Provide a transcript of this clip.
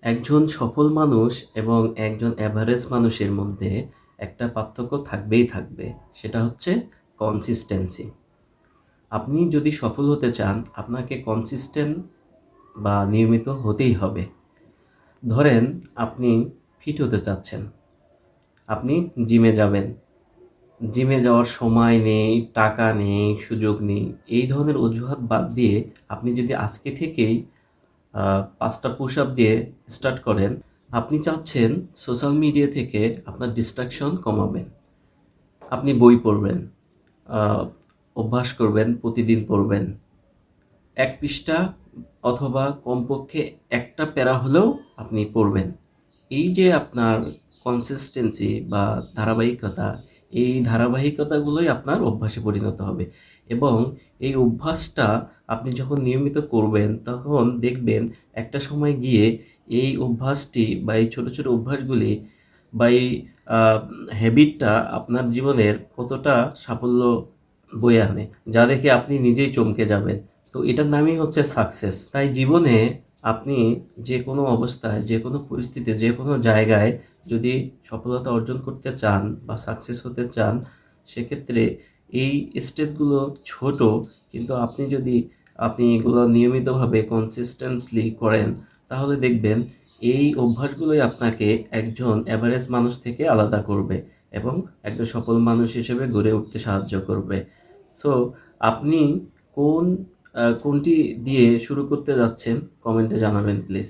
একজন সফল মানুষ এবং একজন অ্যাভারেজ মানুষের মধ্যে একটা পার্থক্য থাকবেই থাকবে। সেটা হচ্ছে কনসিস্টেন্সি। আপনি যদি সফল হতে চান, আপনাকে কনসিস্টেন্ট বা নিয়মিত হতেই হবে। ধরেন আপনি ফিট হতে চাচ্ছেন, আপনি জিমে যাবেন। জিমে যাওয়ার সময় নেই, টাকা নেই, সুযোগ নেই। এই ধরনের অজুহাত বাদ দিয়ে আপনি যদি আজকে থেকেই ৫টা পুশ আপ দিয়ে স্টার্ট করেন, আপনি চাচ্ছেন সোশ্যাল মিডিয়া থেকে আপনার ডিস্ট্রাকশন কমাবেন। আপনি বই পড়বেন, আ অভ্যাস করবেন, প্রতিদিন পড়বেন। ১ পৃষ্ঠা অথবা কমপক্ষে একটা প্যারা হলেও আপনি পড়বেন। এই যে আপনার কনসিস্টেন্সি বা ধারাবাহিকতা, এই ধারাবাহিকতাগুলোই আপনার অভ্যাসে পরিণত হবে এবং এই অভ্যাসটা আপনি যখন নিয়মিত করবেন, তখন দেখবেন একটা সময় গিয়ে এই অভ্যাসটি বা এই ছোট, ছোট অভ্যাসগুলি বা এই আ হ্যাবিটটা আপনার জীবনের কতটা সাফল্য বয়ে আনে, যা দেখে আপনি নিজেই চমকে যাবেন। তো এটার নামই হচ্ছে সাকসেস। তাই জীবনে আপনি যে কোনো অবস্থায়, যে কোনো পরিস্থিতিতে, যে কোনো জায়গায় যদি সফলতা অর্জন করতে চান বা সাকসেস হতে চান, সেক্ষেত্রে এই স্টেপগুলো ছোট, কিন্তু আপনি এগুলো নিয়মিতভাবে কনসিস্টেন্টলি করেন, তাহলে দেখবেন এই অভ্যাসগুলোই আপনাকে একজন এভারেজ মানুষ থেকে আলাদা করবে এবং একজন সফল মানুষ হিসেবে গড়ে উঠতে সাহায্য করবে। সো আপনি কোনটি দিয়ে শুরু করতে যাচ্ছেন, কমেন্টে জানাবেন প্লিজ।